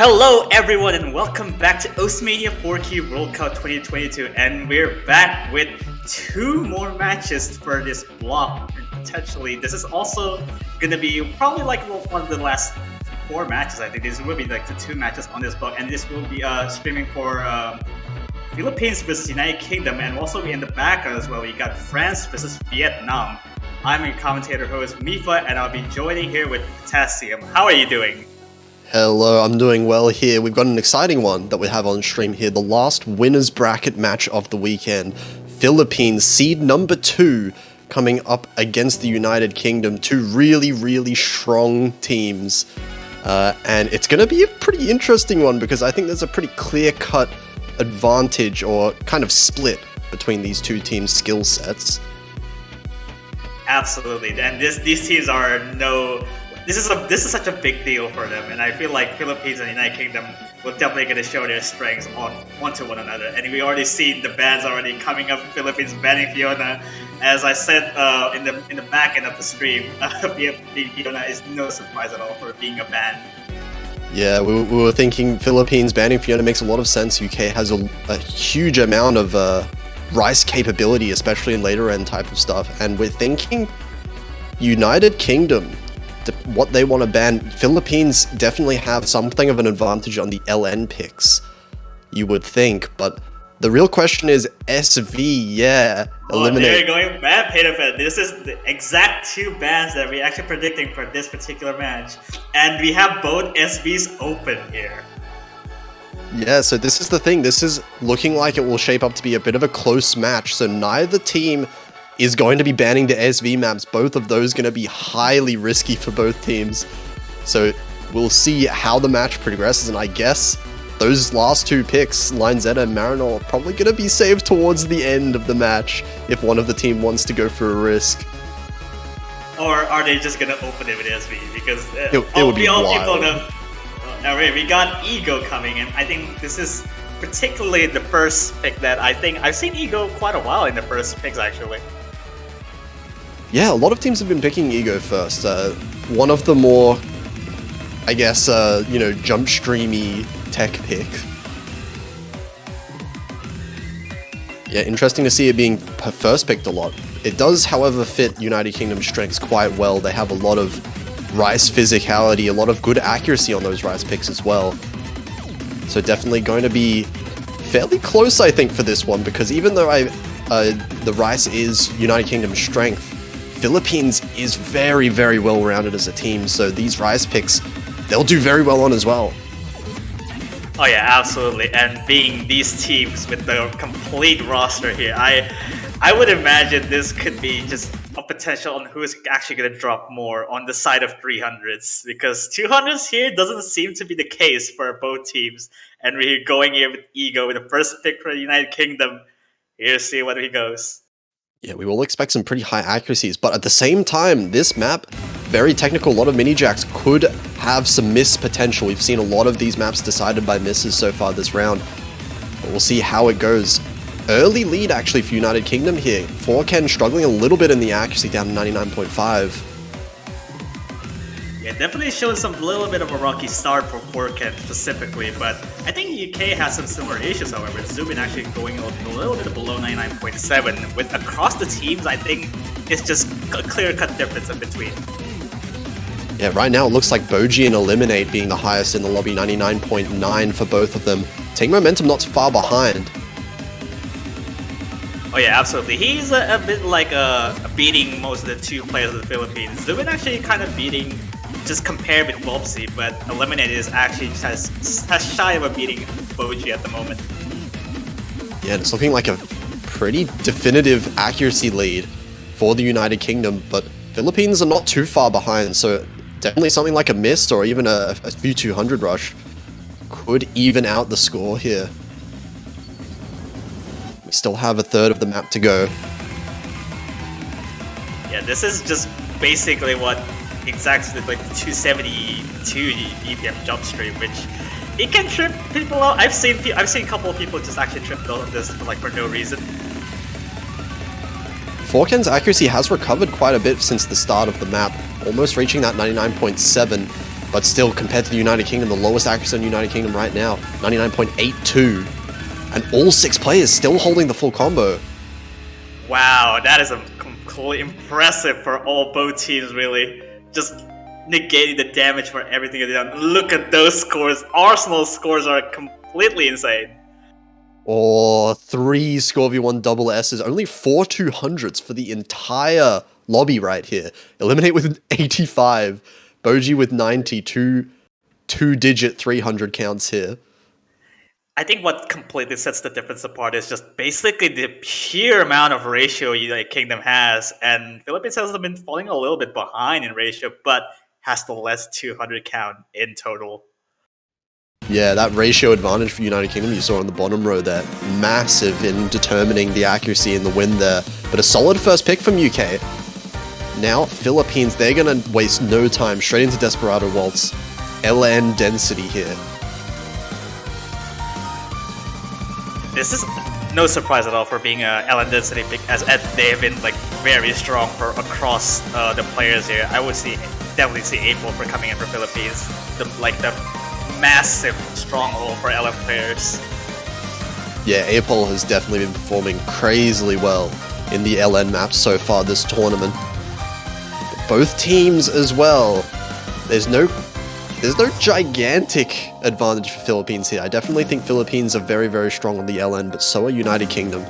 Hello everyone and welcome back to Oceania 4Q World Cup 2022, and we're back with two more matches for this block. And potentially this is also gonna be probably like one of the last four matches. I think this will be like the two matches on this block, and this will be streaming for Philippines versus United Kingdom, and also in the back as well we got France versus Vietnam. I'm your commentator host Mifa, and I'll be joining here with Potassium. How are you doing? Hello, I'm doing well here. We've got an exciting one that we have on stream here. The last winners bracket match of the weekend. Philippines, seed number 2, coming up against the United Kingdom. Two really strong teams. And it's going to be a pretty interesting one because I think there's a pretty clear-cut advantage or kind of split between these two teams' skill sets. Absolutely, and these teams are no... This is such a big deal for them, and I feel like Philippines and United Kingdom will definitely going to show their strengths onto one another. And we already seen the bans already coming up. Philippines banning FIONA, as I said in the back end of the stream. FIONA is no surprise at all for being a ban. Yeah, we were thinking Philippines banning FIONA makes a lot of sense. UK has a huge amount of Rice capability, especially in later end type of stuff, and we're thinking United Kingdom. What they want to ban. Philippines definitely have something of an advantage on the LN picks, you would think, but the real question is SV, eliminate. There you're going, ban Peta Peta. This is the exact two bans that we're actually predicting for this particular match, and we have both SVs open here. Yeah, so this is the thing. This is looking like it will shape up to be a bit of a close match, so neither team is going to be banning the SV maps. Both of those going to be highly risky for both teams. So we'll see how the match progresses, and I guess those last two picks, Line Zeta and Marinol, are probably going to be saved towards the end of the match if one of the team wants to go for a risk. Or are they just going to open it with SV? Because it would be wild. People know. Alright, we got Ego coming, and I think this is particularly the first pick that I think I've seen Ego quite a while in the first picks actually. Yeah, a lot of teams have been picking Ego first. One of the more, I guess, jump streamy tech pick. Yeah, interesting to see it being first picked a lot. It does, however, fit United Kingdom's strengths quite well. They have a lot of Rice physicality, a lot of good accuracy on those Rice picks as well. So definitely going to be fairly close, I think, for this one, because even though the Rice is United Kingdom's strength, Philippines is very well-rounded as a team, so these Rice picks, they'll do very well on as well. Oh yeah, absolutely. And being these teams with the complete roster here, I would imagine this could be just a potential on who's actually going to drop more on the side of 300s, because 200s here doesn't seem to be the case for both teams. And we're going here with Ego with the first pick for the United Kingdom. Here's see what he goes. Yeah, we will expect some pretty high accuracies, but at the same time, this map, very technical, a lot of mini-jacks could have some miss potential. We've seen a lot of these maps decided by misses so far this round, but we'll see how it goes. Early lead, actually, for United Kingdom here. Forken struggling a little bit in the accuracy, down to 99.5. Yeah, definitely showing some little bit of a rocky start for Forken specifically, but I think UK has some similar issues, however. Zubin actually going a little bit below 99.7. With across the teams, I think it's just a clear-cut difference in between. Yeah, right now it looks like Boji and Eliminate being the highest in the lobby, 99.9 for both of them. Taking momentum not far behind. Oh yeah, absolutely. He's a bit like beating most of the two players of the Philippines. Zubin actually kind of beating, just compared with Bobsy, but Eliminated is actually has shy of a beating Boji at the moment. Yeah, it's looking like a pretty definitive accuracy lead for the United Kingdom, but Philippines are not too far behind, so definitely something like a mist or even a few 200 rush could even out the score here. We still have a third of the map to go. Yeah, this is just basically what exactly like the 272 BPM jump stream, which it can trip people out. I've seen a couple of people just actually trip this like for no reason. Forken's accuracy has recovered quite a bit since the start of the map, almost reaching that 99.7. But still, compared to the United Kingdom, the lowest accuracy in the United Kingdom right now, 99.82. And all 6 players still holding the full combo. Wow, that is a completely impressive for both teams, really. Just negating the damage for everything they've done. Look at those scores. Arsenal's scores are completely insane. Or 3 Score V1 double S's, only 4 200s for the entire lobby right here. Eliminate with 85, Boji with 92, 2-digit 300 counts here. I think what completely sets the difference apart is just basically the sheer amount of ratio United Kingdom has, and Philippines has been falling a little bit behind in ratio, but has the less 200 count in total. Yeah, that ratio advantage for United Kingdom you saw on the bottom row there, massive in determining the accuracy and the win there. But a solid first pick from UK. Now, Philippines, they're going to waste no time, straight into Desperado Waltz. LN density here. This is no surprise at all for being a LN density pick, as they have been like very strong for across the players here. I would definitely see April for coming in for Philippines. The massive stronghold for LN players. Yeah, April has definitely been performing crazily well in the LN maps so far this tournament. Both teams as well. There's no gigantic advantage for Philippines here. I definitely think Philippines are very, very strong on the LN, but so are United Kingdom.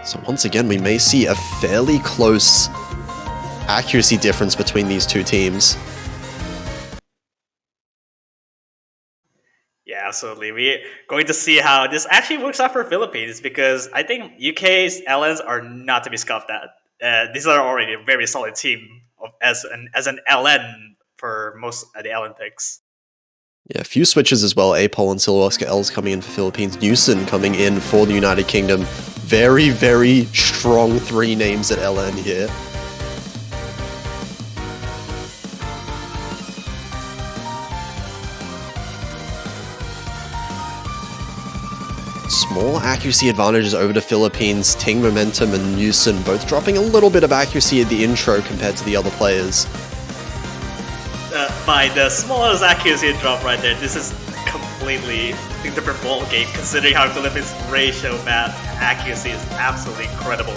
So once again, we may see a fairly close accuracy difference between these two teams. Yeah, absolutely. We're going to see how this actually works out for Philippines, because I think UK's LNs are not to be scoffed at. These are already a very solid team as an LN for most of the LN picks. Yeah, a few switches as well. Apol and Silosca Els coming in for Philippines. Newson coming in for the United Kingdom. Very, very strong 3 names at LN here. Small accuracy advantages over the Philippines. Ting, Momentum, and Newson both dropping a little bit of accuracy at the intro compared to the other players. By the smallest accuracy drop right there, this is completely a different ball game, considering how Philippines' ratio map accuracy is absolutely incredible.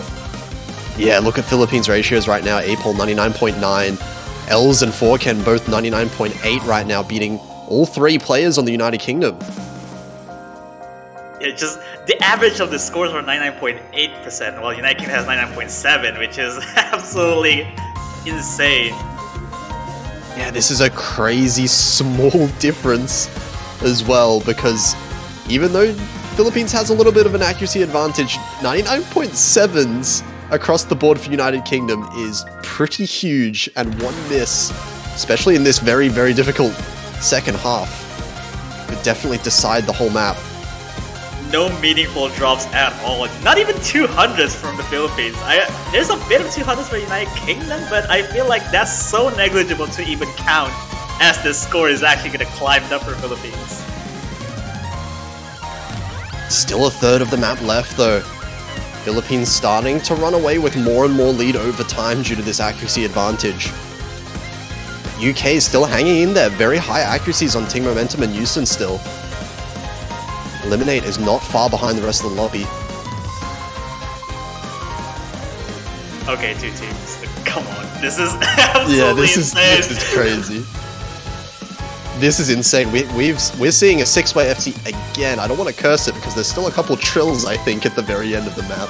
Yeah, look at Philippines' ratios right now. Apol 99.9, Els and Forken both 99.8 right now, beating all 3 players on the United Kingdom. Yeah, just the average of the scores were 99.8%, while United Kingdom has 99.7, which is absolutely insane. Yeah, this is a crazy small difference as well, because even though Philippines has a little bit of an accuracy advantage, 99.7s across the board for United Kingdom is pretty huge, and one miss, especially in this very, very difficult second half, could definitely decide the whole map. No meaningful drops at all. Not even 200s from the Philippines. There's a bit of 200s for United Kingdom, but I feel like that's so negligible to even count, as the score is actually going to climb up for Philippines. Still a third of the map left though. Philippines starting to run away with more and more lead over time due to this accuracy advantage. UK is still hanging in there. Very high accuracies on Ting, Momentum, and Houston still. Eliminate is not far behind the rest of the lobby. Okay, 2 teams. Come on. This is absolutely insane. This is crazy. This is insane. We're seeing a 6-way FC again. I don't want to curse it because there's still a couple trills, I think, at the very end of the map.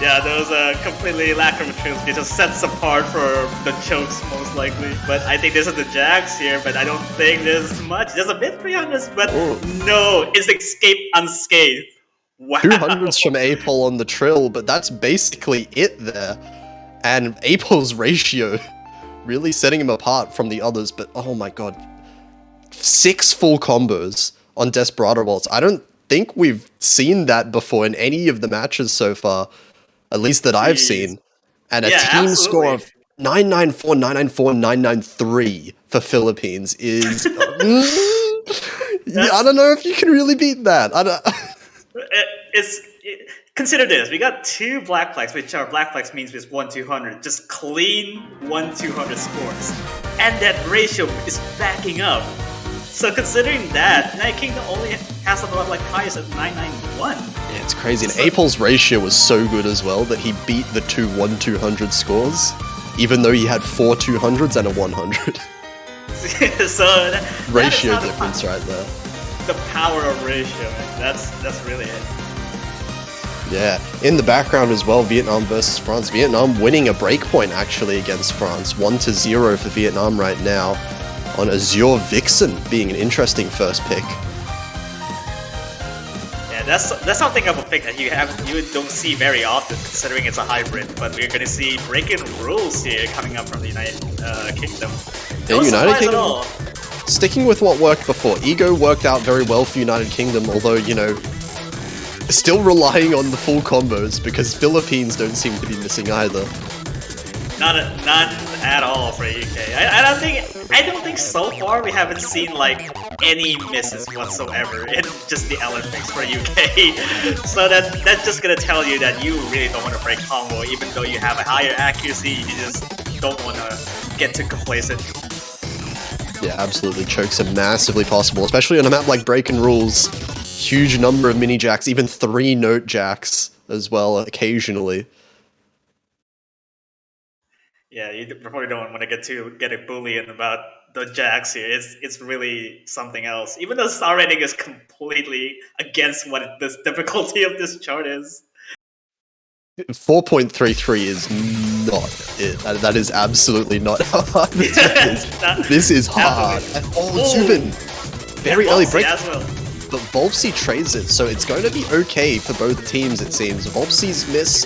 Yeah, those completely lack of trills. It just sets apart for the chokes, most likely. But I think this is the Jags here, but I don't think there's much. There's a bit 300s, but no, it's escape unscathed. Wow. 200s from Apol on the trill, but that's basically it there. And Apol's ratio really setting him apart from the others, but oh my god. 6 full combos on Desperado Waltz. I don't think we've seen that before in any of the matches so far, at least that I've seen. And a team score of 994, 994, 993 for Philippines is... I don't know if you can really beat that. consider this. We got 2 black flags, which are black flags means it's 1-200. Just clean 1-200 scores. And that ratio is backing up. So considering that, United Kingdom only has about like highest at 991. Yeah, it's crazy. And April's ratio was so good as well that he beat the 2 1-200 scores, even though he had 4 200s and a 100. So ratio difference right there. The power of ratio, man. That's really it. Yeah, in the background as well, Vietnam versus France. Vietnam winning a breakpoint actually against France. 1-0 for Vietnam right now, on Azure Vixen being an interesting first pick. Yeah, that's something of a pick that you don't see very often, considering it's a hybrid. But we're gonna see breaking rules here coming up from the United Kingdom. Yeah, United Kingdom sticking with what worked before. Ego worked out very well for United Kingdom, although, you know, still relying on the full combos because Philippines don't seem to be missing either. Not at all for UK. I don't think so far we haven't seen like any misses whatsoever in just the Olympics for UK. So that's just gonna tell you that you really don't want to break combo, even though you have a higher accuracy. You just don't want to get too complacent. Yeah, absolutely. Chokes are massively possible, especially on a map like Breaking Rules. Huge number of mini jacks, even 3 note jacks as well occasionally. Yeah, you probably don't want to get a bullion about the jacks here. It's really something else. Even though star rating is completely against what the difficulty of this chart is. 4.33 is not it. That is absolutely not hard. This is hard. Oh, Zubin. Very early break. As well. But Volpsy trades it, so it's going to be okay for both teams, it seems. Volpsy's miss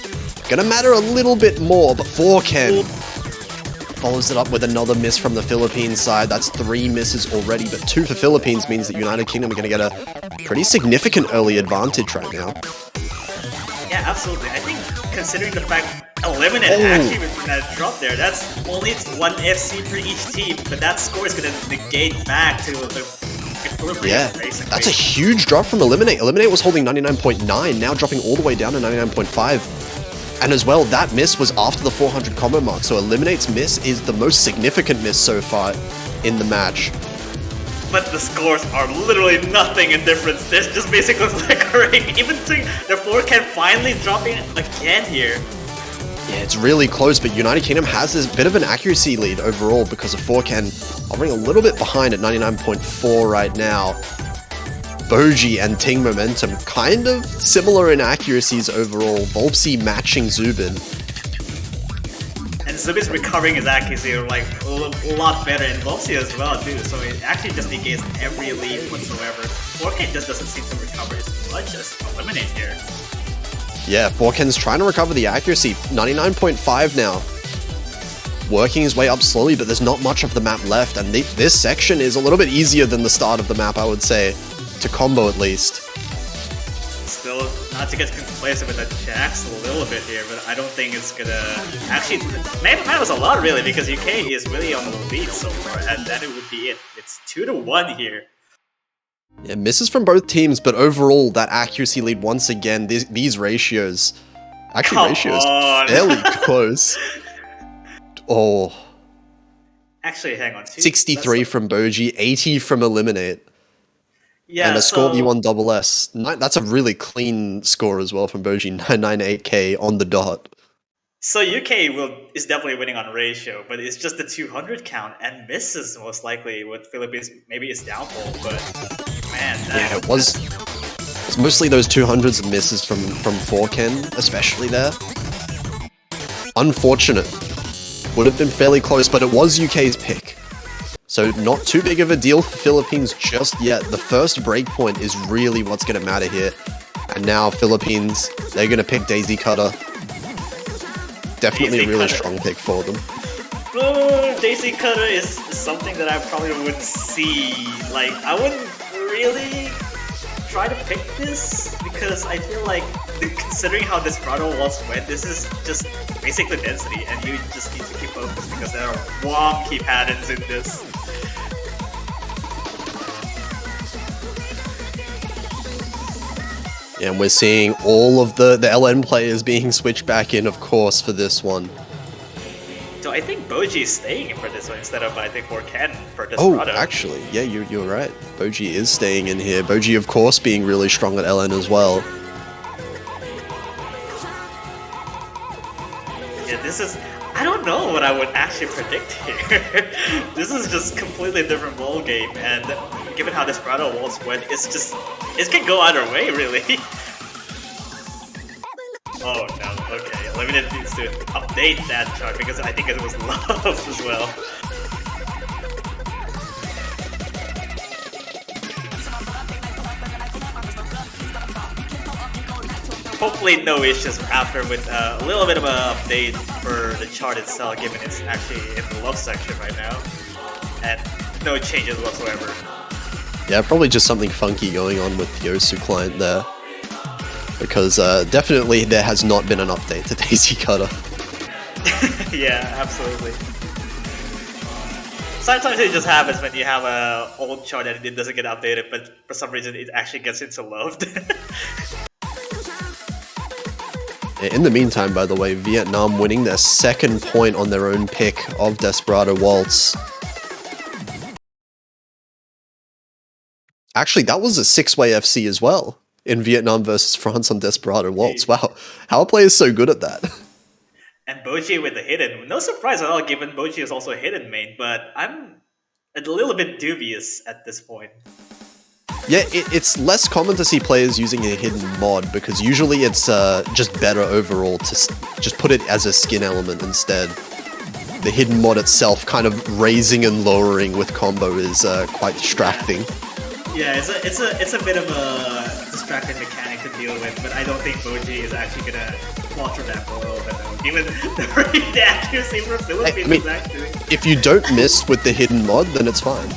gonna matter a little bit more, but Forken follows it up with another miss from the Philippines side. That's 3 misses already, but 2 for Philippines means that United Kingdom are gonna get a pretty significant early advantage right now. Yeah, absolutely. I think considering the fact Eliminate actually with that drop there, that's only 1 FC for each team, but that score is gonna negate back to the Philippines, yeah, basically. That's a huge drop from Eliminate. Eliminate was holding 99.9, now dropping all the way down to 99.5. And as well, that miss was after the 400 combo mark, so Eliminate's miss is the most significant miss so far in the match. But the scores are literally nothing in difference. There's just basically flickering. Even the 4K finally dropping again here. Yeah, it's really close, but United Kingdom has this bit of an accuracy lead overall because of 4Ken hovering a little bit behind at 99.4 right now. Boji and Ting Momentum kind of similar in accuracies overall. Volpsy matching Zubin. And Zubin's recovering his accuracy like a lot better, and Volpsy as well too, so it actually just negates every lead whatsoever. 4K just doesn't seem to recover as much as Eliminate here. Yeah, 4Ken's trying to recover the accuracy. 99.5 now. Working his way up slowly, but there's not much of the map left, and this section is a little bit easier than the start of the map, I would say. To combo at least. Still, not to get complacent with the jacks a little bit here, but I don't think it's gonna... Actually, matters a lot really, because UK is really on the lead so far, and that it would be it. It's 2-1 here. Yeah, misses from both teams, but overall, that accuracy lead once again, these ratios... Actually, ratios fairly close. Oh. Actually, hang on. 63 from Boji, 80 from Eliminate. Yeah, and a score V1 double S. That's a really clean score as well from Boji, 998k on the dot. So UK is definitely winning on ratio, but it's just the 200 count and misses most likely with Philippines. Maybe it's downfall, but man, yeah, it was mostly those 200s and misses from 4Ken, especially there. Unfortunate. Would have been fairly close, but it was UK's pick. So not too big of a deal for Philippines just yet. The first breakpoint is really what's going to matter here. And now Philippines, they're going to pick Daisy Cutter. Definitely a really strong pick for them. Daisy Cutter is something that I probably wouldn't see. Like, I wouldn't really try to pick this because I feel like, considering how this Grotto Waltz went, this is just basically density, and you just need to keep focused because there are wonky patterns in this. And we're seeing all of the LN players being switched back in, of course, for this one. So I think Boji is staying for this one instead of, I think, Ken for Desperado. Oh, actually, yeah, you're right. Boji is staying in here. Boji, of course, being really strong at LN as well. Yeah, this is... I don't know what I would actually predict here. This is just completely different ball game, and given how Desperado walls went, it can go either way, really. Oh no, okay. Limited needs to update that chart because I think it was loved as well. Hopefully no issues after with a little bit of an update for the chart itself, given it's actually in the love section right now. And no changes whatsoever. Yeah, probably just something funky going on with the Osu client there. Because definitely there has not been an update to Daisy Cutter. Yeah, absolutely. Sometimes it just happens when you have an old chart and it doesn't get updated, but for some reason it actually gets into loved. In the meantime, by the way, Vietnam winning their second point on their own pick of Desperado Waltz. Actually, that was a 6-way FC as well. In Vietnam versus France on Desperado Waltz. Wow, how are players so good at that? And Boji with the hidden. No surprise at all, given Boji is also a hidden main, but I'm a little bit dubious at this point. Yeah, it's less common to see players using a hidden mod, because usually it's just better overall to just put it as a skin element instead. The hidden mod itself kind of raising and lowering with combo is quite distracting. Yeah, it's a bit of a distracting mechanic to deal with, but I don't think Boji is actually gonna falter that for a little bit though. Even the accuracy for Philippines is actually... If you don't miss with the hidden mod, then it's fine.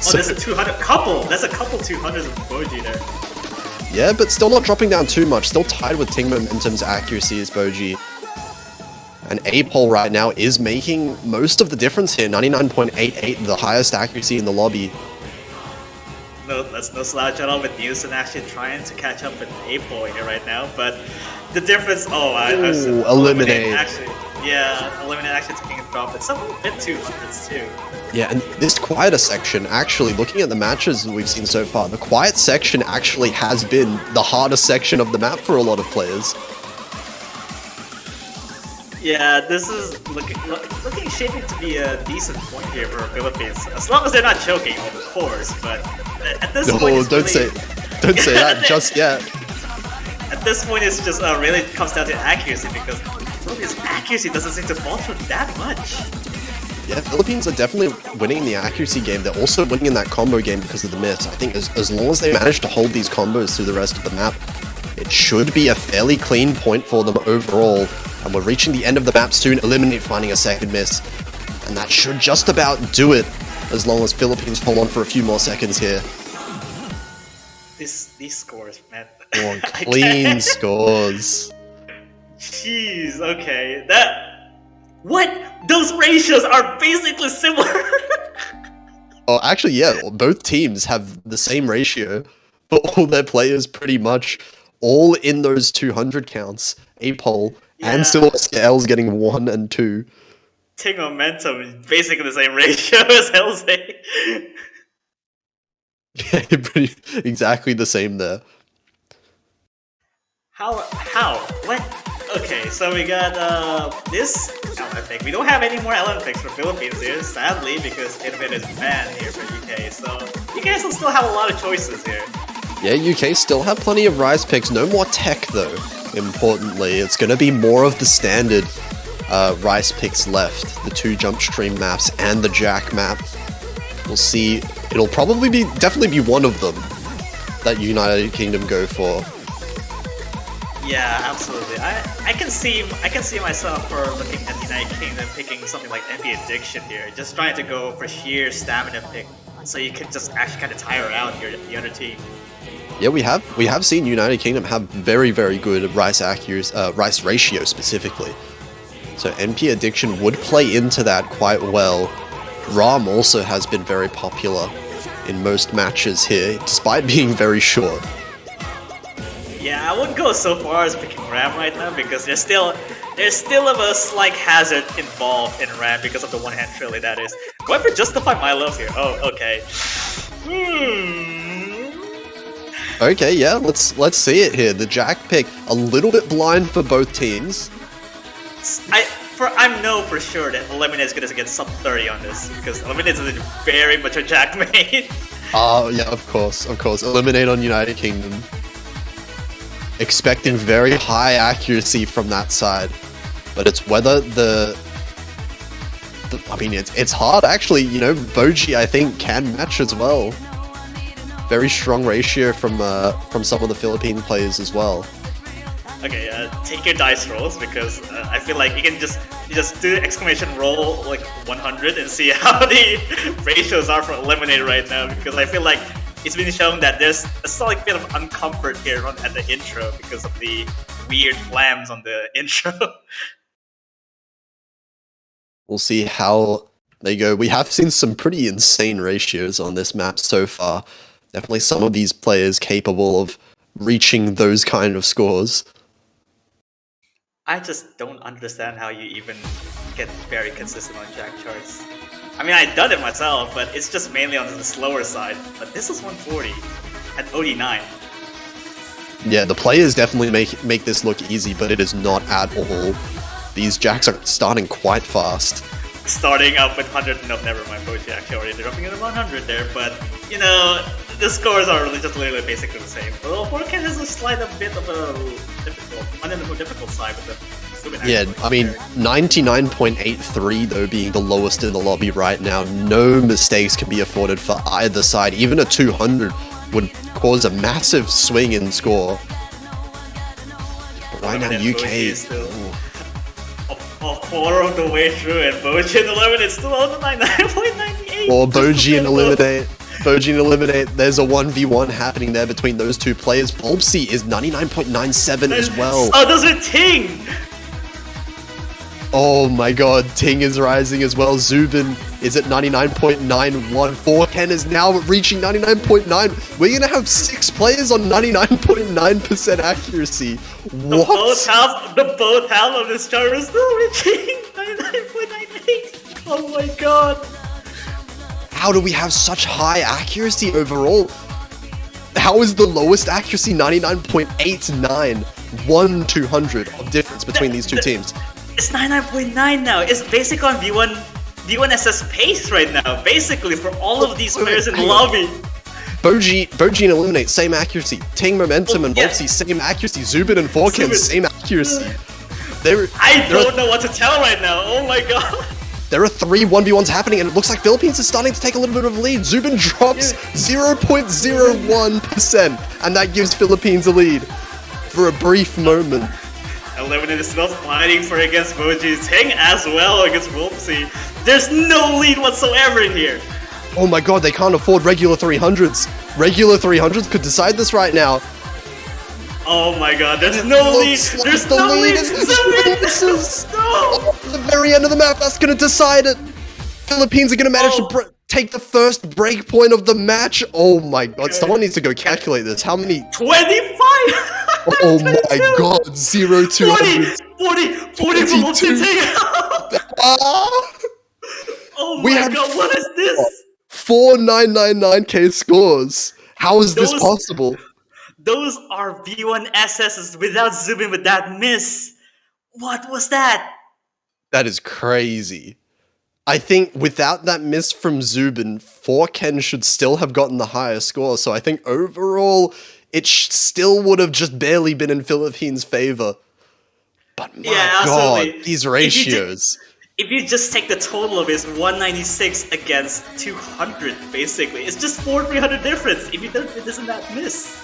Oh, there's a 200 couple. There's a couple 200s of Boji there. Yeah, but still not dropping down too much. Still tied with Ting Momentum's accuracy as Boji. And A-Pole right now is making most of the difference here. 99.88, the highest accuracy in the lobby. No, that's no slouch at all with Newson actually trying to catch up with A-Pole here right now. But the difference... Oh, Eliminate. Eliminate actually taking a drop. It's a bit 200s too. Yeah, and this quieter section, actually, looking at the matches that we've seen so far, the quiet section actually has been the hardest section of the map for a lot of players. Yeah, this is looking shaping to be a decent point here for Philippines. As long as they're not choking, of course, but at this point... No, don't say that just yet. At this point, it's just really comes down to accuracy, because Philippines' accuracy doesn't seem to falter that much. Yeah, Philippines are definitely winning the accuracy game. They're also winning in that combo game because of the miss. I think as long as they manage to hold these combos through the rest of the map, it should be a fairly clean point for them overall. And we're reaching the end of the map soon. Eliminate finding a second miss. And that should just about do it, as long as Philippines hold on for a few more seconds here. These scores, man. Oh, clean scores. Jeez, okay. What? Those ratios are basically similar. Oh, actually, yeah. Both teams have the same ratio, but all their players pretty much all in those 200 counts. A-Pole and still SKL's getting 1 and 2. Ting Momentum is basically the same ratio as Hellsay. Yeah, exactly the same there. How? What? Okay, so we got this LN pick. We don't have any more LN picks for Philippines here, sadly, because Infinite is banned here for UK. So you guys will still have a lot of choices here. Yeah, UK still have plenty of Rise picks. No more tech though. Importantly, it's going to be more of the standard Rise picks left. The 2 jump stream maps and the Jack map. We'll see. It'll probably definitely be one of them that United Kingdom go for. Yeah, absolutely. I can see myself for looking at the United Kingdom picking something like MP Addiction here, just trying to go for sheer stamina pick, so you can just actually kind of tire out the other team. Yeah, we have seen United Kingdom have very, very good Rice accuracy, Rice ratio specifically. So MP Addiction would play into that quite well. Ram also has been very popular in most matches here, despite being very short. Yeah, I wouldn't go so far as picking Ram right now because there's still of a slight hazard involved in Ram because of the one-hand trilly that is. Do I ever justify my love here? Oh, okay. Okay, yeah, let's see it here. The Jack pick a little bit blind for both teams. I know for sure that Eliminate is gonna get sub 30 on this because Eliminate is very much a Jack main. Oh yeah, of course. Eliminate on United Kingdom. Expecting very high accuracy from that side, but it's whether I mean, it's hard actually. You know, Boji I think can match as well. Very strong ratio from some of the Philippine players as well. Okay, take your dice rolls because I feel like you can just do exclamation roll like 100 and see how the ratios are for Eliminate right now because I feel like it's been shown that there's a slight bit of uncomfort here at the intro because of the weird flams on the intro. We'll see how they go. We have seen some pretty insane ratios on this map so far. Definitely some of these players capable of reaching those kind of scores. I just don't understand how you even get very consistent on Jack charts. I mean, I've done it myself, but it's just mainly on the slower side. But this is 140 at OD9. Yeah, the players definitely make this look easy, but it is not at all. These Jacks are starting quite fast. Starting up with 100, no, never mind, Boji actually already dropping at 100 there, but, you know, the scores are really just literally basically the same. Although 4K has a slight bit of a more difficult side with the stupid. Yeah, I mean, 99.83 though being the lowest in the lobby right now. No mistakes can be afforded for either side. Even a 200 would cause a massive swing in score. But right now, UK... A quarter of the way through, and Boji and Eliminate is still on the 99.98. Or Boji and Eliminate. Boji and Eliminate. There's a 1v1 happening there between those two players. Volpsy is 99.97 as well. Oh, those are Ting! Oh my god, Ting is rising as well. Zubin is at 99.91. 4Ken is now reaching 99.9. We're gonna have 6 players on 99.9% accuracy. What? The both half of this chart is still reaching 99.98. Oh my god. How do we have such high accuracy overall? How is the lowest accuracy 99.89? 1/200 of difference between these two teams. It's 99.9 now. It's basic on V1 SS pace right now. Basically for all of these players in the lobby. Boji and Eliminate, same accuracy. Ting, Momentum, and Volpsy, same accuracy. Zubin and 4Ken, same accuracy. I don't know what to tell right now. Oh my god. There are 3 1v1s happening, and it looks like Philippines is starting to take a little bit of a lead. Zubin drops 0.01%, and that gives Philippines a lead for a brief moment. Eliminate is still fighting for against Boji. Ting as well against Volpsy. There's no lead whatsoever in here. Oh my god, they can't afford regular 300s. Regular 300s could decide this right now. Oh my god, there's no lead! There's no lead! No! At the very end of the map, that's gonna decide it! Philippines are gonna manage to take the first break point of the match! Oh my god, someone needs to go calculate this. How many? 25! Oh my god, 0 to 40 for Volpsy! Oh my god, what is this? 4999k scores! How is this possible? Those are V1 SSs without Zubin with that miss. What was that? That is crazy. I think without that miss from Zubin, 4Ken should still have gotten the higher score. So I think overall, it still would have just barely been in Philippines' favor. But my god, these ratios. If you just take the total of it, it's 196 against 200, basically. It's just 300 difference if you don't, it isn't that miss.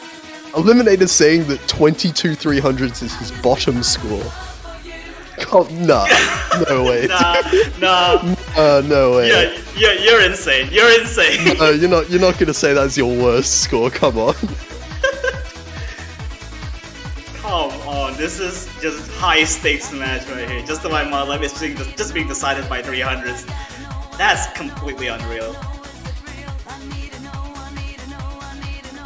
Eliminate is saying that 22 300s is his bottom score. Oh, nah, no way. nah. No way. Yeah, you're insane. You're insane. No, you're not gonna say that's your worst score. Come on. Come on, this is just high stakes match right here. Just about my life is just being decided by 300s. That's completely unreal.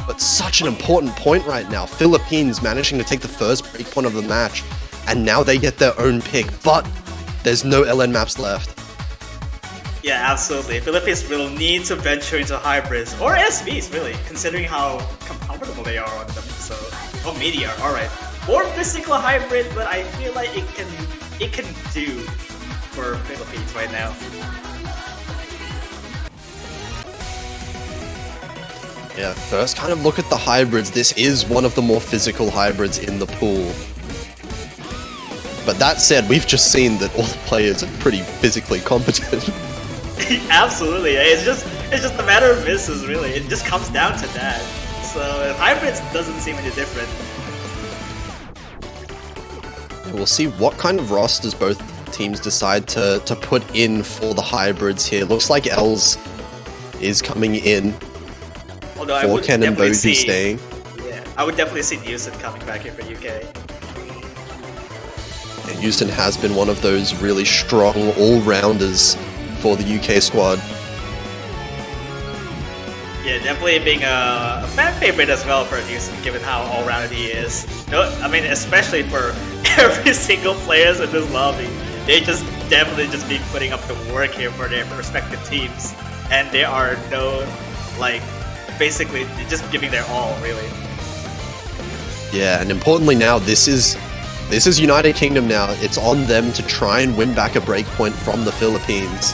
But such an important point right now. Philippines managing to take the first breakpoint of the match, and now they get their own pick, but there's no LN maps left. Yeah, absolutely. Philippines will need to venture into hybrids or SVs, really, considering how comfortable they are on them. So, oh, Meteor, all right. Or physical hybrid, but I feel like it can do for Philippines right now. Yeah, first kind of look at the hybrids. This is one of the more physical hybrids in the pool. But that said, we've just seen that all the players are pretty physically competent. Absolutely, it's just a matter of misses, really. It just comes down to that. So hybrids doesn't seem any different. We'll see what kind of rosters both teams decide to put in for the hybrids here. Looks like Els is coming in. Although I would Ken and definitely Boji see, staying. Yeah, I would definitely see Newson coming back here for UK. And Houston has been one of those really strong all-rounders for the UK squad. Yeah, definitely being a fan favorite as well for Newson, given how all-rounded he is. No, I mean, especially for every single players in this lobby. They just definitely just be putting up the work here for their respective teams. And they are basically just giving their all, really. Yeah, and importantly now, this is United Kingdom now. It's on them to try and win back a breakpoint from the Philippines.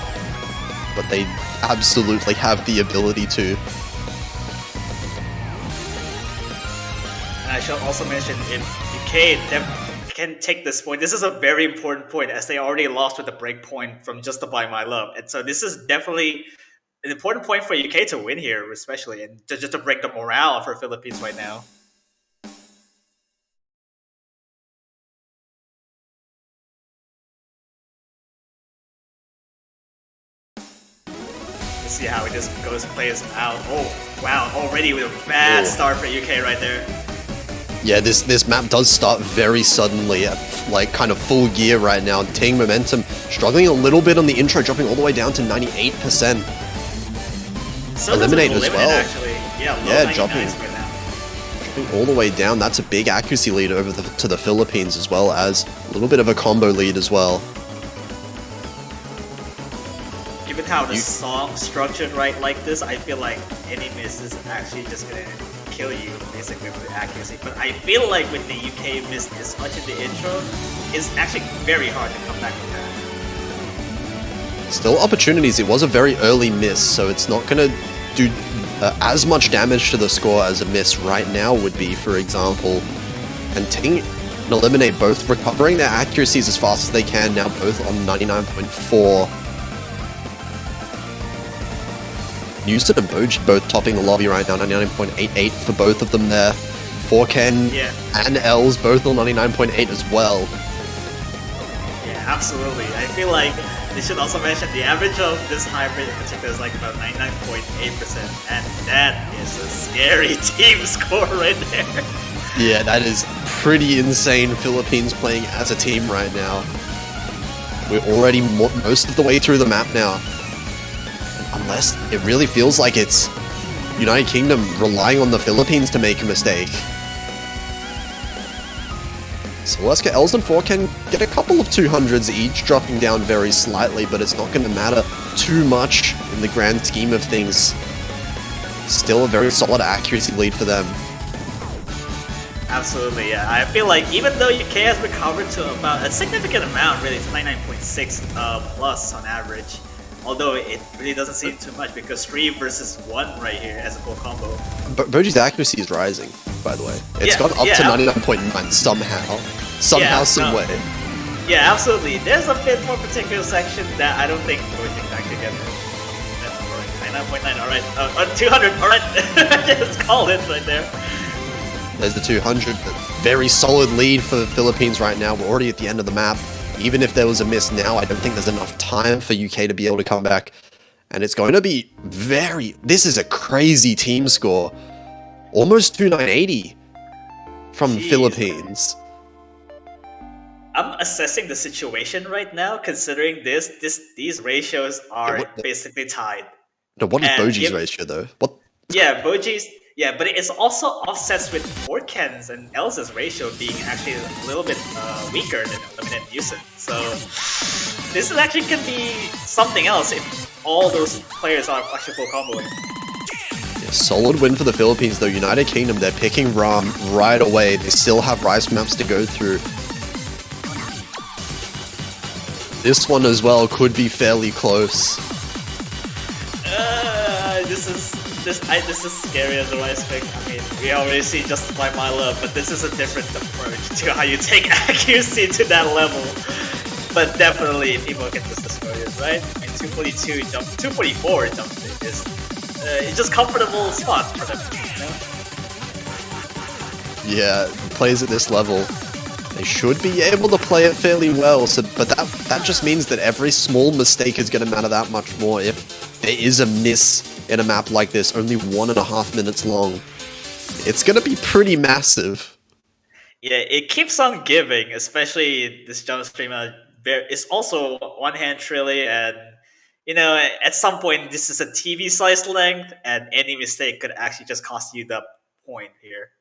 But they absolutely have the ability to. And I shall also mention, if UK can take this point, this is a very important point, as they already lost with the breakpoint from Just to Buy My Love. And so this is definitely an important point for UK to win here, especially, and just to break the morale for Philippines right now. Let's see how it just plays out. Oh, wow, already with a bad start for UK right there. Yeah, this map does start very suddenly at kind of full gear right now. Taking momentum, struggling a little bit on the intro, dropping all the way down to 98%. So Eliminate as well. Actually. Yeah, dropping all the way down. That's a big accuracy lead over to the Philippines, as well as a little bit of a combo lead as well. Given how the song's structured right like this, I feel like any miss is actually just gonna kill you basically with the accuracy. But I feel like with the UK miss this much in the intro, it's actually very hard to come back from that. Still opportunities. It was a very early miss, so it's not going to do as much damage to the score as a miss right now would be, for example. And Ting and Eliminate both recovering their accuracies as fast as they can now, both on 99.4. Houston and Boji both topping the lobby right now, 99.88 for both of them there. Ken and Els both on 99.8 as well. Yeah, absolutely. I feel like they should also mention the average of this hybrid in particular is like about 99.8%, and that is a scary team score right there. Yeah, that is pretty insane. Philippines playing as a team right now. We're already most of the way through the map now. Unless it really feels like it's United Kingdom relying on the Philippines to make a mistake. So let's get Els and Ken get a couple of 200s each, dropping down very slightly, but it's not going to matter too much in the grand scheme of things. Still a very solid accuracy lead for them. Absolutely, yeah. I feel like even though UK has recovered to about a significant amount, really, it's 99.6 plus on average. Although it really doesn't seem too much, because 3 versus 1 right here as a full combo. Boji's accuracy is rising, by the way. It's gone up to 99.9 somehow. Some way. Yeah, absolutely. There's a bit more particular section that I don't think Boji can actually get. 99.9, alright. 200, alright. Just call it right there. There's the 200, but very solid lead for the Philippines right now. We're already at the end of the map. Even if there was a miss now, I don't think there's enough time for UK to be able to come back. And it's going to be this is a crazy team score. Almost 2980 from Philippines. I'm assessing the situation right now, considering these ratios are basically tied. No, what is Boji's ratio though? What? Yeah, Boji's Yeah, but it's also offsets with Porken's and Elsa's ratio being actually a little bit weaker than Eliminate Musin. So this is actually can be something else if all those players are actually full comboing. Yeah, solid win for the Philippines though. United Kingdom, they're picking Ram right away. They still have rice maps to go through. This one as well could be fairly close. This is scary as a rice pick. I mean, we already see Justify My Love, but this is a different approach to how you take accuracy to that level. But definitely, people get this discouraged, right? I mean, 242 jump, 244 jump is it's just comfortable spot for them, you know? Yeah, plays at this level, they should be able to play it fairly well. So, but that just means that every small mistake is going to matter that much more. If there is a miss in a map like this, only 1.5 minutes long, it's going to be pretty massive. Yeah, it keeps on giving, especially this jump stream. It's also one hand trilly, and you know, at some point this is a TV slice length, and any mistake could actually just cost you the point here.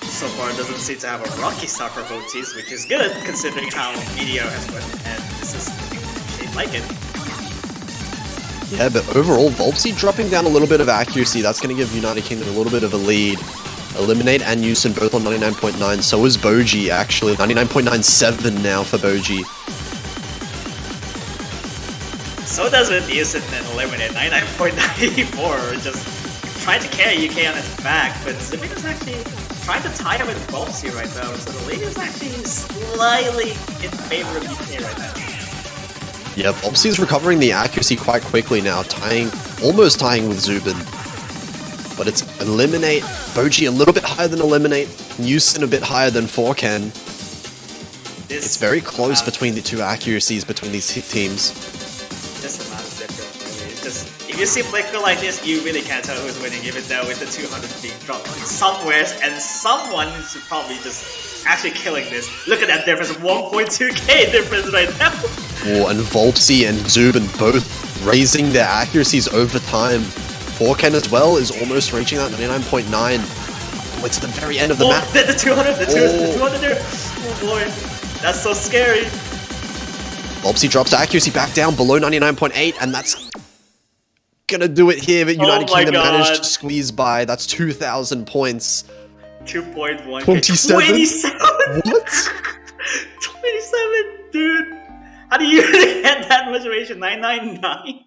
So far, it doesn't seem to have a rocky start for VODs, which is good considering how Meteor has went, and this is shaped like it. Yeah, but overall, Volpsy dropping down a little bit of accuracy. That's going to give United Kingdom a little bit of a lead. Eliminate and Yusin both on 99.9. So is Boji, actually. 99.97 now for Boji. So does with Yusin and Eliminate. 99.94. Just trying to carry UK on its back, but Zipin is actually trying to tie him with Volpsy right now. So the lead is actually slightly in favor of UK right now. Yeah, Volpsy is recovering the accuracy quite quickly now, almost tying with Zubin. But it's Eliminate, Boji a little bit higher than Eliminate, Yusin a bit higher than Forken. It's very close between the two accuracies between these teams. Just a massive difference, really. It's just, if you see Flicker like this, you really can't tell who's winning, even though with the 200 being dropped somewhere, and someone should probably just actually killing this. Look at that difference, 1.2k difference right now. Oh, and Volpsy and Zubin both raising their accuracies over time. Forken as well is almost reaching that 99.9. Oh, it's the very end of the map. The 200, the 200 there. Oh boy, that's so scary. Volpsy drops accuracy back down below 99.8, and that's gonna do it here, but United Kingdom managed to squeeze by. That's 2,000 points. 2.1. 27? 27? What? 27, dude. How do you get that much ratio? 999?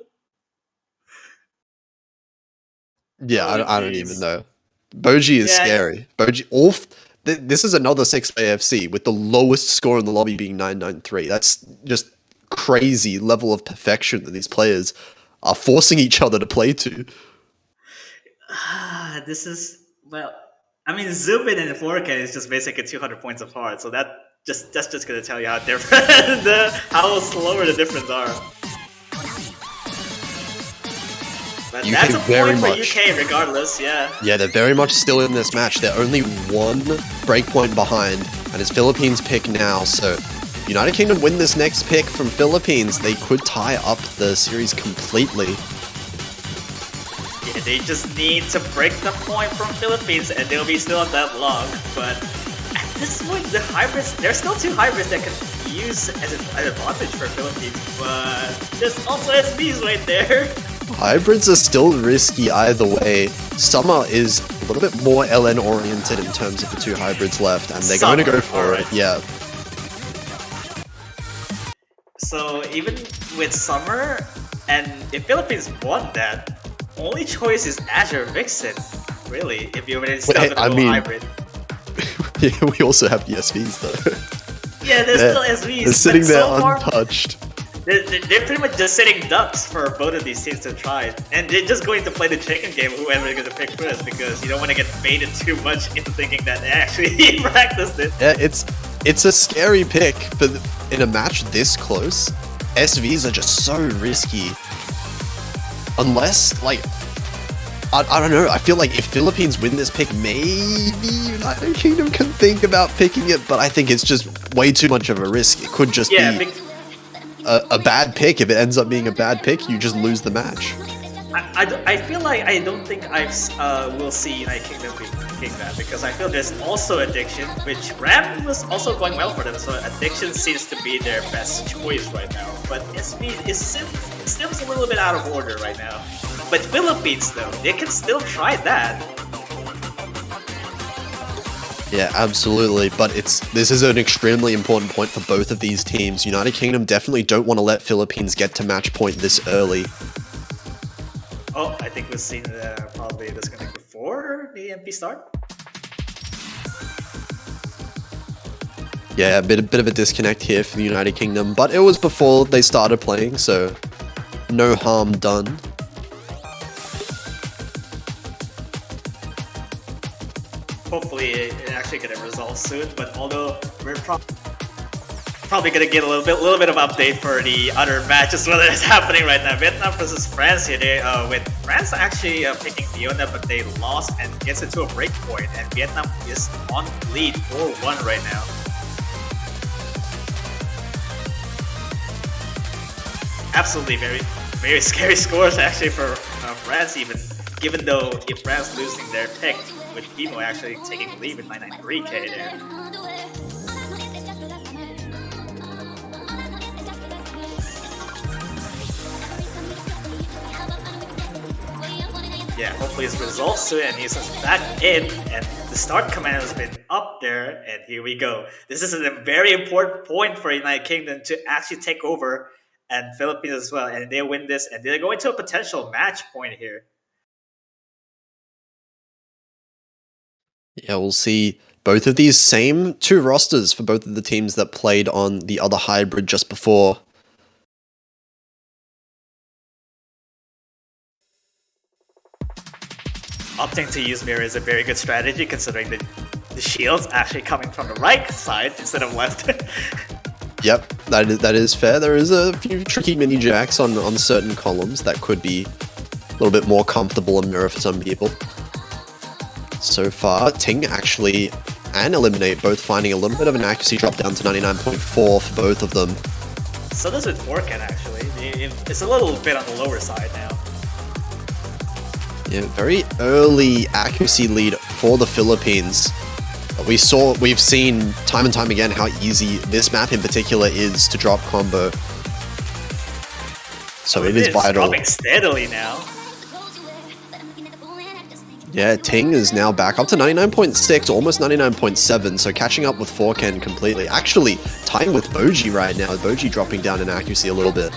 Yeah, I don't even know. Boji is scary. Boji, this is another 6 AFC with the lowest score in the lobby being 993. That's just crazy level of perfection that these players are forcing each other to play to. This is, well, I mean, Zubin and Forken is just basically 200 points apart, so that's just gonna tell you how different, how slower the difference are. But UK that's a very point for much, UK regardless, yeah. Yeah, they're very much still in this match. They're only one breakpoint behind, and it's Philippines' pick now, so United Kingdom win this next pick from Philippines, they could tie up the series completely. Yeah, they just need to break the point from Philippines and they'll be still on that log, but at this point, the hybrids, there's still two hybrids that can use as an advantage for Philippines, but there's also SBs right there. Hybrids are still risky either way. Summer is a little bit more LN oriented in terms of the two hybrids left, and they're going to go for it. Yeah. So even with Summer, and if Philippines won that, only choice is Azure Vixen, really, if you're really stuck with a hybrid. Yeah, we also have the SVs though. Yeah, there's still SVs. They're sitting there untouched. They're pretty much just sitting ducks for both of these teams to try. And they're just going to play the chicken game, whoever they're going to pick first, because you don't want to get baited too much into thinking that they actually practiced it. Yeah, it's a scary pick, but in a match this close, SVs are just so risky. Unless, like, I don't know. I feel like if Philippines win this pick, maybe United Kingdom can think about picking it, but I think it's just way too much of a risk. It could just be a bad pick. If it ends up being a bad pick, you just lose the match. I feel like I don't think I will see United Kingdom picking that, because I feel there's also Addiction, which Ram was also going well for them, so Addiction seems to be their best choice right now. But it seems a little bit out of order right now. But Philippines, though, they can still try that. Yeah, absolutely. But this is an extremely important point for both of these teams. United Kingdom definitely don't want to let Philippines get to match point this early. Oh, I think we've seen probably disconnect before the MP start. Yeah, a bit of a disconnect here for the United Kingdom, but it was before they started playing, so no harm done. Hopefully it actually get a result soon, but although we're probably gonna get a little bit of update for the other matches whether it's happening right now. Vietnam versus France here. With France actually picking FIONA, but they lost and gets into a break point, and Vietnam is on lead 4-1 right now. Absolutely very scary scores actually for France, given though if France losing their pick, with Timo actually taking the lead with 993k there. Yeah, hopefully his results soon, and he's back in, and the start command has been up there, and here we go. This is a very important point for United Kingdom to actually take over, and Philippines as well, and they win this, and they're going to a potential match point here. Yeah, we'll see both of these same two rosters for both of the teams that played on the other hybrid just before. Opting to use Mirror is a very good strategy, considering the shield's actually coming from the right side instead of left. Yep, that is fair. There is a few tricky mini jacks on certain columns that could be a little bit more comfortable in Mirror for some people. So far, Ting actually and Eliminate both finding a little bit of an accuracy drop down to 99.4 for both of them. So does with Forken actually. It's a little bit on the lower side now. Yeah, very early accuracy lead for the Philippines. We've seen time and time again how easy this map in particular is to drop combo. So it is vital. Dropping steadily now. Yeah, Ting is now back up to 99.6, almost 99.7, so catching up with Forken completely. Actually, tying with Boji right now. Boji dropping down in accuracy a little bit.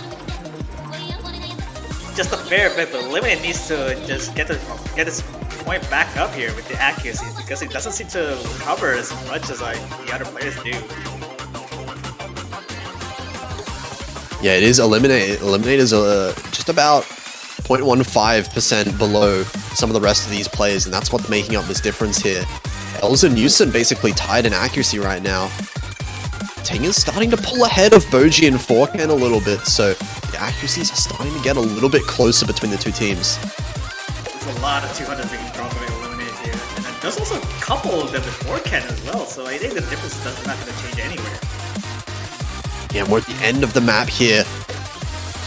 Just a fair bit, but Eliminate needs to just get his point back up here with the accuracy, because it doesn't seem to recover as much as the other players do. Yeah, it is Eliminate. Eliminate is just about 0.15% below some of the rest of these players, and that's what's making up this difference here. Els and Newson basically tied in accuracy right now. Ting is starting to pull ahead of Boji and Forken a little bit, so the accuracies are starting to get a little bit closer between the two teams. There's a lot of 200 being dropped by Eliminate here, and then there's also a couple of them with Forken as well, so I think the difference is not going to change anywhere. Yeah, we're at the end of the map here.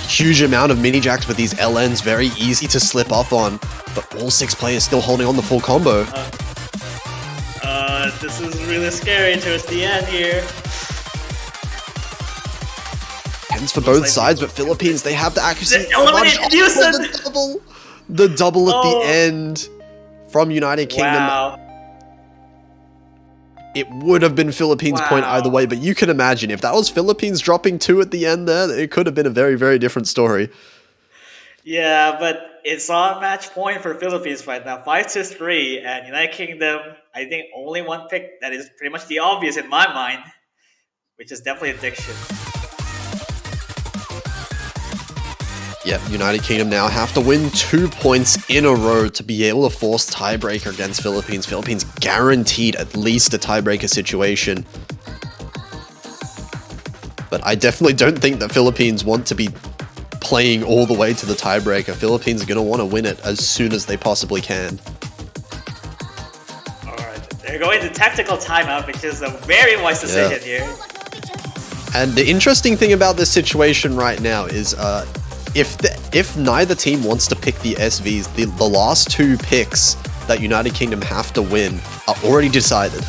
Huge amount of mini jacks with these LNs, very easy to slip up on, but all 6 players still holding on the full combo. This is really scary towards the end here. Ends for both sides, but Philippines, they have the accuracy. The double at the end from United Kingdom. Wow. It would have been Philippines' point either way, but you can imagine if that was Philippines dropping 2 at the end there, it could have been a very, very different story. Yeah, but it's on match point for Philippines right now, 5-3, and United Kingdom, I think only one pick that is pretty much the obvious in my mind, which is definitely Addiction. Yeah, United Kingdom now have to win 2 points in a row to be able to force tiebreaker against Philippines. Philippines guaranteed at least a tiebreaker situation. But I definitely don't think that Philippines want to be playing all the way to the tiebreaker. Philippines are going to want to win it as soon as they possibly can. Alright, they're going to tactical timeout, which is a very wise decision here. And the interesting thing about this situation right now is if neither team wants to pick the SVs, the last two picks that United Kingdom have to win are already decided.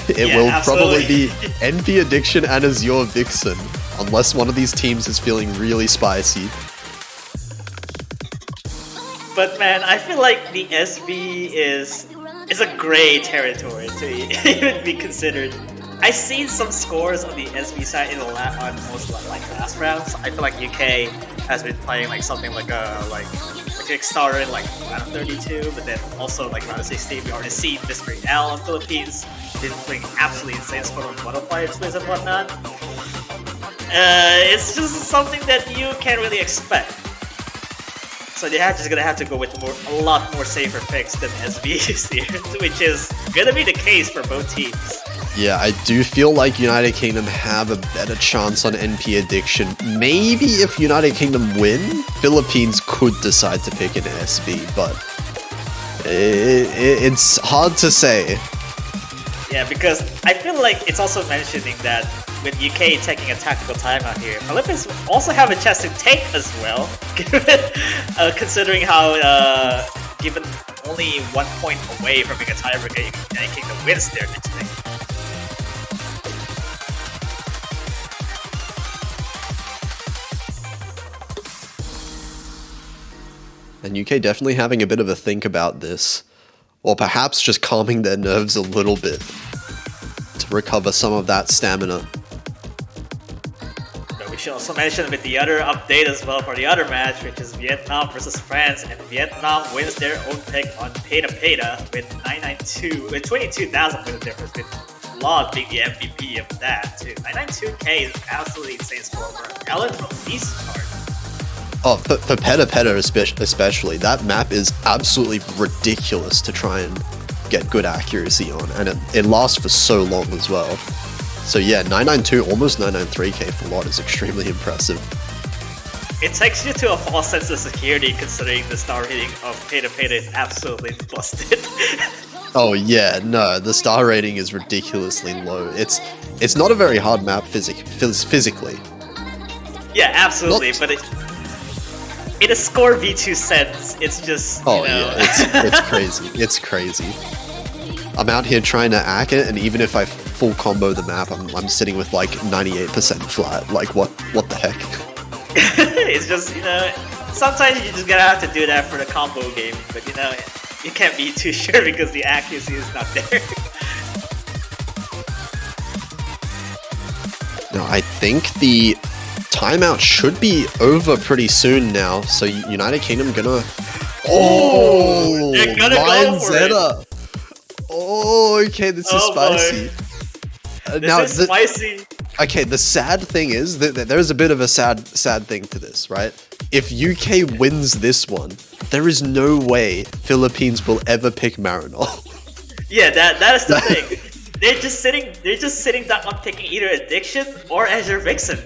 It will probably be NP Addiction and Azure Vixen, unless one of these teams is feeling really spicy. But man, I feel like the SV is a gray territory to even be considered. I've seen some scores on the SV side on most like last rounds. I feel like UK has been playing like something like a Kickstarter in like round 32, but then also like round 16 we already see Mystery L in Philippines. Been playing absolutely insane score on butterfly twist and whatnot. It's just something that you can't really expect. So they're just gonna have to go with a lot more safer picks than SVs here, which is gonna be the case for both teams. Yeah, I do feel like United Kingdom have a better chance on NP Addiction. Maybe if United Kingdom win, Philippines could decide to pick an SV, but it's hard to say. Yeah, because I feel like it's also mentioning that with UK taking a tactical timeout here, Philippines also have a chance to take as well, considering how given only 1 point away from being a tiebreaker, United Kingdom wins their next pick. And UK definitely having a bit of a think about this, or perhaps just calming their nerves a little bit to recover some of that stamina. But we should also mention with the other update as well for the other match, which is Vietnam versus France, and Vietnam wins their own pick on Peta Peta with 22,000 wins difference, with Log being the MVP of that too. 992k is absolutely insane score for Ellen release card. Oh, for Peta Peta especially, that map is absolutely ridiculous to try and get good accuracy on, and it lasts for so long as well. So yeah, 992, almost 993k for Lot is extremely impressive. It takes you to a false sense of security considering the star rating of Peta Peta is absolutely busted. Oh yeah, no, the star rating is ridiculously low. It's not a very hard map physically. Yeah, absolutely, but in a score V2 sense, it's just, yeah, it's crazy. It's crazy. I'm out here trying to ack it, and even if I full combo the map, I'm sitting with like 98% flat. Like, what the heck? It's just, sometimes you just gotta have to do that for the combo game, but you can't be too sure because the accuracy is not there. No, I think the timeout should be over pretty soon now, so United Kingdom gonna... Oh! They're gonna Lion go for Zeta! Oh, okay, this is spicy. This is spicy. Okay, the sad thing is that there's a bit of a sad thing to this, right? If UK wins this one, there is no way Philippines will ever pick Marinol. Yeah, that is the thing. They're just sitting down on picking either Addiction or Azure Vixen,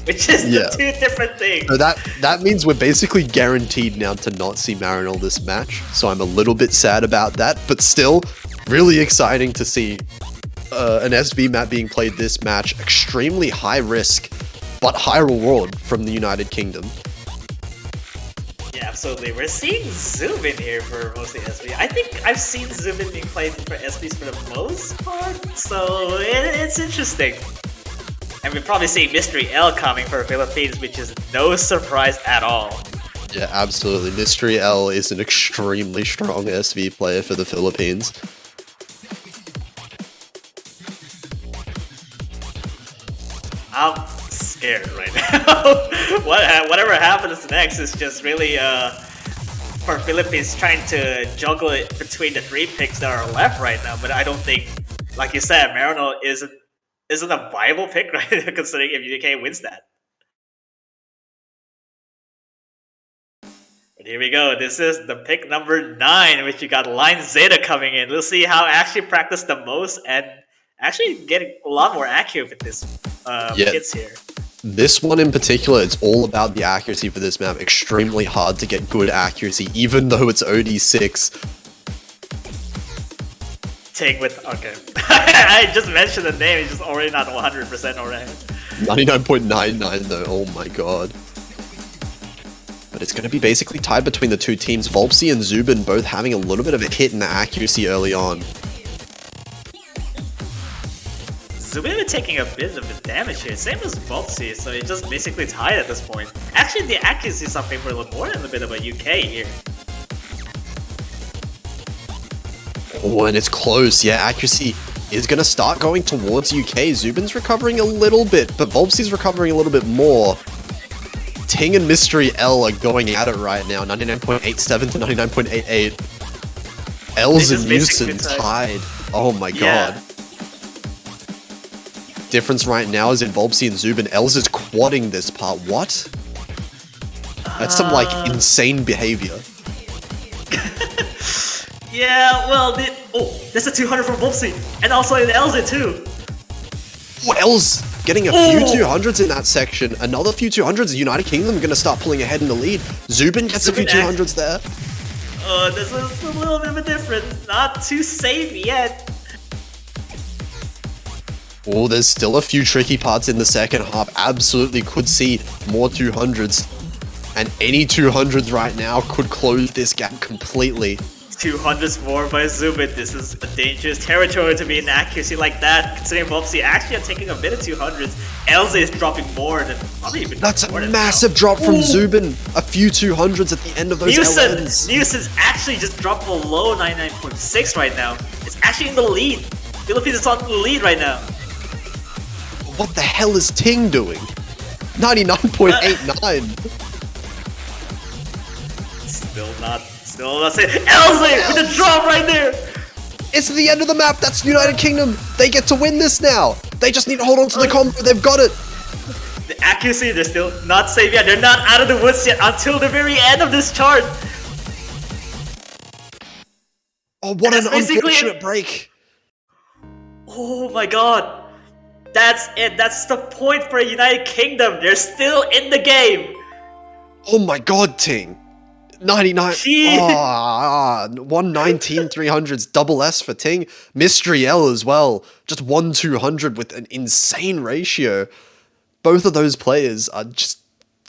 which is the two different things. So that means we're basically guaranteed now to not see Marinol this match. So I'm a little bit sad about that, but still really exciting to see an SV map being played this match. Extremely high risk, but high reward from the United Kingdom. Yeah, absolutely. We're seeing Zoom in here for mostly SV. I think I've seen Zoom in being played for SVs for the most part, so it's interesting. And we're probably seeing Mystery L coming for Philippines, which is no surprise at all. Yeah, absolutely. Mystery L is an extremely strong SV player for the Philippines. I'm scared right now. Whatever happens next is just really for Philippines trying to juggle it between the three picks that are left right now. But I don't think, like you said, Marinol isn't a viable pick right now, considering if UK wins that. But here we go. This is the pick number 9, which you got Line Zeta coming in. We'll see how actually practice the most and actually getting a lot more accurate with this hits here. This one in particular, it's all about the accuracy for this map. Extremely hard to get good accuracy, even though it's OD6. Take with, okay. I just mentioned the name, it's just already not 100% already. 99.99 though, oh my god. But it's going to be basically tied between the two teams. Volpsy and Zubin both having a little bit of a hit in the accuracy early on. Zubin been taking a bit of the damage here, same as Volpsy, so it's just basically tied at this point. Actually, the accuracy is something for a little more than a bit of a UK here. Oh, and it's close. Yeah, accuracy is going to start going towards UK. Zubin's recovering a little bit, but Volpsy's recovering a little bit more. Ting and Mystery L are going at it right now, 99.87 to 99.88. L's and Musin tied. Oh my god. Difference right now is in Volpsy and Zubin. L's is quadding this part. What? That's some like insane behavior. Yeah, well, that's a 200 from Volpsy, and also in L's too. Oh, L's getting a few 200s in that section. Another few 200s. United Kingdom are going to start pulling ahead in the lead. Zubin gets a few 200s there. This is a little bit of a difference. Not too safe yet. Oh, there's still a few tricky parts in the second half. Absolutely could see more 200s. And any 200s right now could close this gap completely. 200s more by Zubin. This is a dangerous territory to be in accuracy like that, considering Volpsy actually are taking a bit of 200s. Elze is dropping more than probably even. That's a massive drop from Zubin. A few 200s at the end of those LNs. Musin's actually just dropped below 99.6 right now. It's actually in the lead. Philippines is on the lead right now. What the hell is Ting doing? 99.89. Still not saying. Elze with the drop right there! It's the end of the map. That's United Kingdom. They get to win this now. They just need to hold on to the combo. They've got it. The accuracy, they're still not safe yet. They're not out of the woods yet until the very end of this chart. Oh, what an unfortunate break. Oh my god. That's it. That's the point for United Kingdom. They're still in the game. Oh my god, Ting. 99. 119 300s, double S for Ting. Mystery L as well. Just 1 200 with an insane ratio. Both of those players are just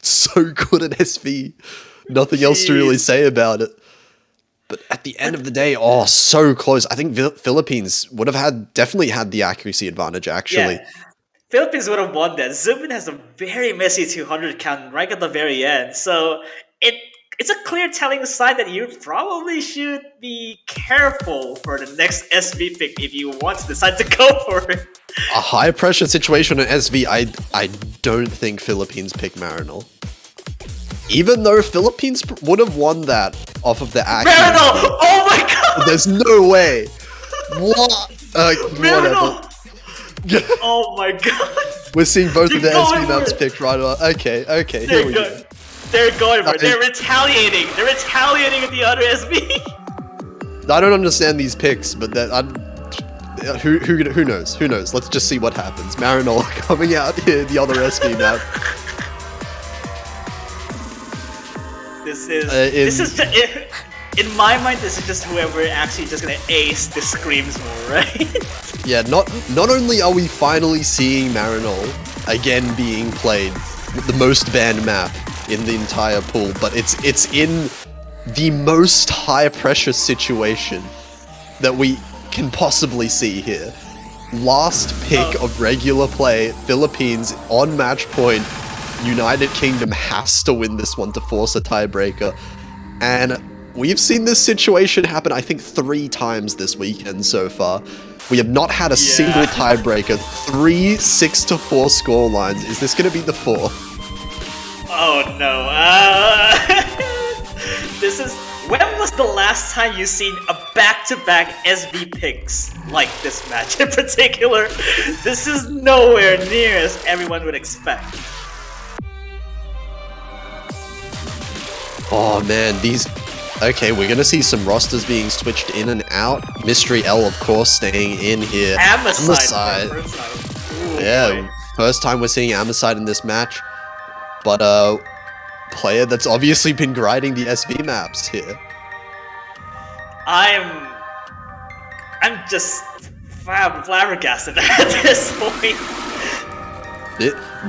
so good at SV. Nothing else to really say about it. But at the end of the day, so close. I think Philippines would have definitely had the accuracy advantage, actually. Yeah. Philippines would have won that. Zubin has a very messy 200 count right at the very end. So it's a clear telling sign that you probably should be careful for the next SV pick if you want to decide to go for it. A high pressure situation in SV, I don't think Philippines pick Marinol. Even though Philippines would have won that off of the accuracy. Marinol! Oh my god! There's no way. What? Marinol! Oh my god! We're seeing both of the SV maps picked right off. Okay, here we go. They're going for it. They're retaliating. They're retaliating at the other SV. I don't understand these picks, but who knows? Who knows? Let's just see what happens. Marinol coming out here, the other SV map. This is just, in my mind, this is just whoever actually just gonna ace the screams more, right? Yeah, not only are we finally seeing Marinol again being played, the most banned map in the entire pool, but it's in the most high pressure situation that we can possibly see here. Last pick of regular play, Philippines on match point. United Kingdom has to win this one to force a tiebreaker. And we've seen this situation happen, I think, 3 times this weekend so far. We have not had a single tiebreaker. 3 6-4 score lines. Is this going to be the 4th? Oh no. When was the last time you seen a back-to-back SV picks like this match in particular? This is nowhere near as everyone would expect. Oh man, okay, we're gonna see some rosters being switched in and out. Mystery L, of course, staying in here. Amoside. Yeah, first time we're seeing Amosite in this match, but player that's obviously been grinding the SV maps here. I'm just flabbergasted at this point.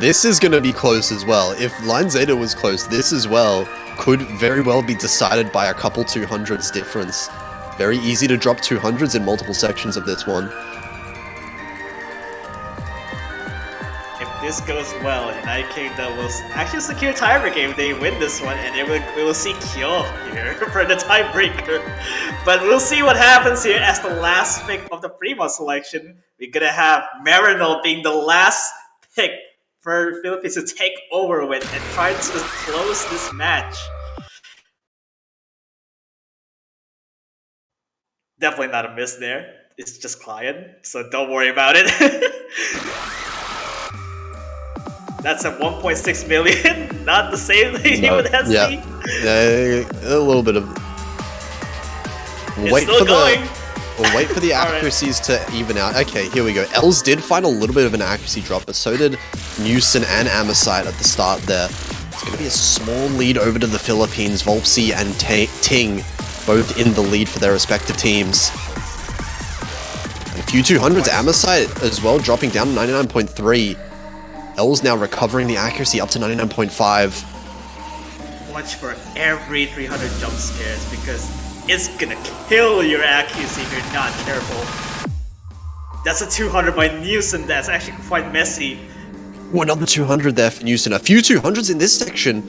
This is going to be close as well. If Line Zeta was close, this as well could very well be decided by a couple 200s difference. Very easy to drop 200s in multiple sections of this one. If this goes well, United Kingdom will actually secure tiebreaker if they win this one, and we will see Kyo here for the tiebreaker. But we'll see what happens here as the last pick of the Prima selection. We're gonna have Marinol being the last pick for Philippines to take over with and try to close this match. Definitely not a miss there. It's just client, so don't worry about it. That's a 1.6 million, not the same thing with SV. Yeah, a little bit of. We'll wait for the accuracies to even out. Okay, here we go. Els did find a little bit of an accuracy drop, but so did Newson and Amosite at the start there. It's going to be a small lead over to the Philippines. Volpsy and Ting both in the lead for their respective teams. And a few 200s. Amosite as well, dropping down to 99.3. Els now recovering the accuracy up to 99.5. Watch for every 300 jump scares because it's gonna kill your accuracy if you're not careful. That's a 200 by Newson. That's actually quite messy. Oh, another 200 there for Newson. A few 200s in this section.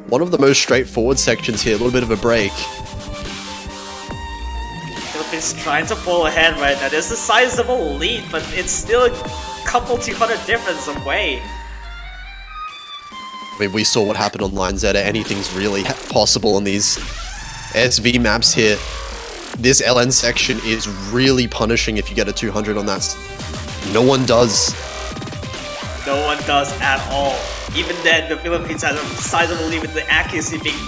One of the most straightforward sections here. A little bit of a break. Philippines trying to pull ahead right now. There's a sizable lead, but it's still a couple 200 difference away. I mean, we saw what happened on Line Zeta. Anything's really possible on these SV maps here. This LN section is really punishing if you get a 200 on that. No one does. No one does at all. Even then, the Philippines has a sizable lead with the accuracy being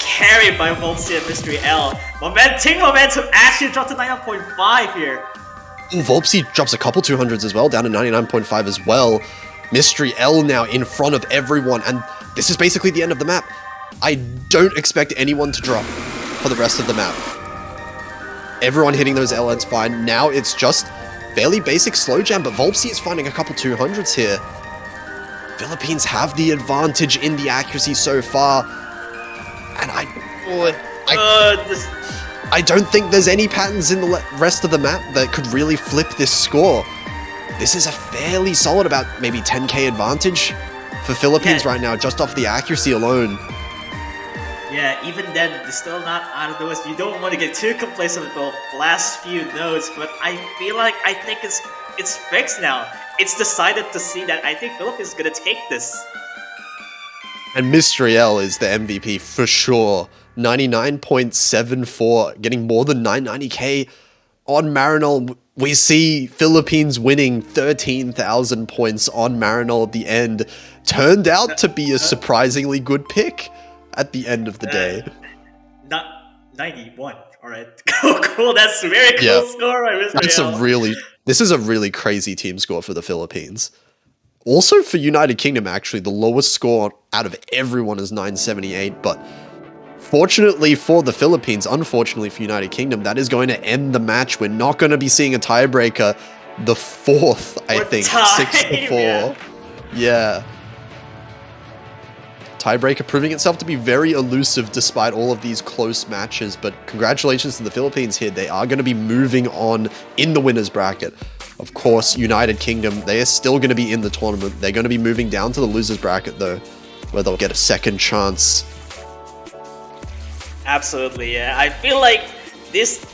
carried by Volpsy and Mystery L. Momentum actually dropped to 99.5 here. Ooh, Volpsy drops a couple 200s as well, down to 99.5 as well. Mystery L now in front of everyone, and this is basically the end of the map. I don't expect anyone to drop for the rest of the map. Everyone hitting those LNs fine. Now it's just fairly basic slow jam, but Volpsy is finding a couple 200s here. Philippines have the advantage in the accuracy so far, and I don't think there's any patterns in the rest of the map that could really flip this score. This is a fairly solid, about maybe 10k advantage for Philippines right now, just off the accuracy alone. Yeah, even then, they're still not out of the woods. You don't want to get too complacent with the last few nodes, but I think it's fixed now. It's decided to see that I think Philippines is going to take this. And Mystery L is the MVP for sure. 99.74, getting more than 990k on Marinol. We see Philippines winning 13,000 points on Marinol at the end. Turned out to be a surprisingly good pick at the end of the day. Not 91. All right, cool. That's a very cool score. This is a really crazy team score for the Philippines. Also for United Kingdom, actually, the lowest score out of everyone is 978, but fortunately for the Philippines, unfortunately for United Kingdom, that is going to end the match. We're not going to be seeing a tiebreaker. The fourth, I think, 6-4. Yeah. Tiebreaker proving itself to be very elusive despite all of these close matches, but congratulations to the Philippines here. They are going to be moving on in the winners bracket. Of course, United Kingdom, they are still going to be in the tournament. They're going to be moving down to the losers bracket though, where they'll get a second chance. Absolutely, yeah. I feel like this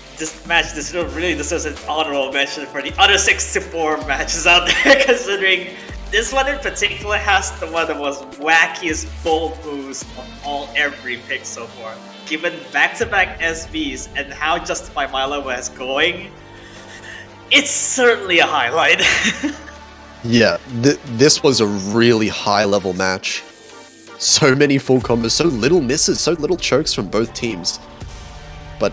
match really deserves an honorable mention for the other 6-4 matches out there, considering this one in particular has one of the most wackiest bold moves of every pick so far. Given back-to-back SVs and how Justified My Love is going, it's certainly a highlight. Yeah, this was a really high-level match. So many full combos, so little misses, so little chokes from both teams. But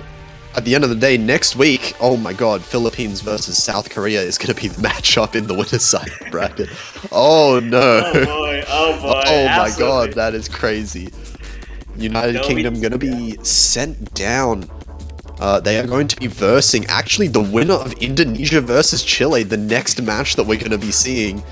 at the end of the day, next week, oh my god, Philippines versus South Korea is going to be the matchup in the winner's side bracket. Oh no. Oh boy, oh boy. Oh my absolutely. god, that is crazy. United Kingdom going to be sent down. They are going to be versing actually the winner of Indonesia versus Chile, the next match that we're going to be seeing.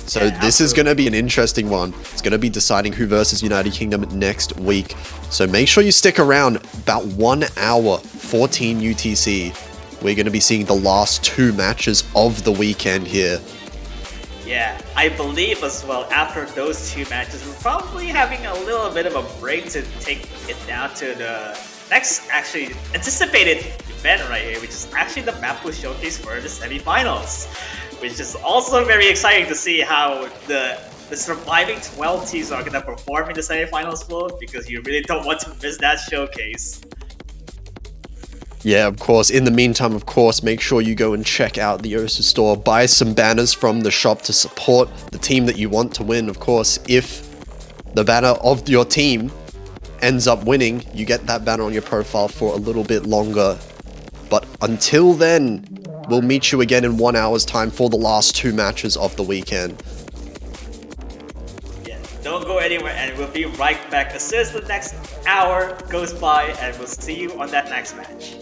So this is going to be an interesting one. It's going to be deciding who versus United Kingdom next week. So make sure you stick around about 1 hour, 14 UTC. We're going to be seeing the last 2 matches of the weekend here. Yeah, I believe as well, after those 2 matches, we're probably having a little bit of a break to take it down to the next actually anticipated event right here, which is actually the Mapu Showcase for the semifinals. Which is also very exciting to see how the surviving 12 teams are going to perform in the semifinals flow, because you really don't want to miss that showcase. Yeah, of course. In the meantime, of course, make sure you go and check out the Osu store. Buy some banners from the shop to support the team that you want to win. Of course, if the banner of your team ends up winning, you get that banner on your profile for a little bit longer. But until then, we'll meet you again in 1 hour's time for the last 2 matches of the weekend. Yeah, don't go anywhere, and we'll be right back as soon as the next hour goes by, and we'll see you on that next match.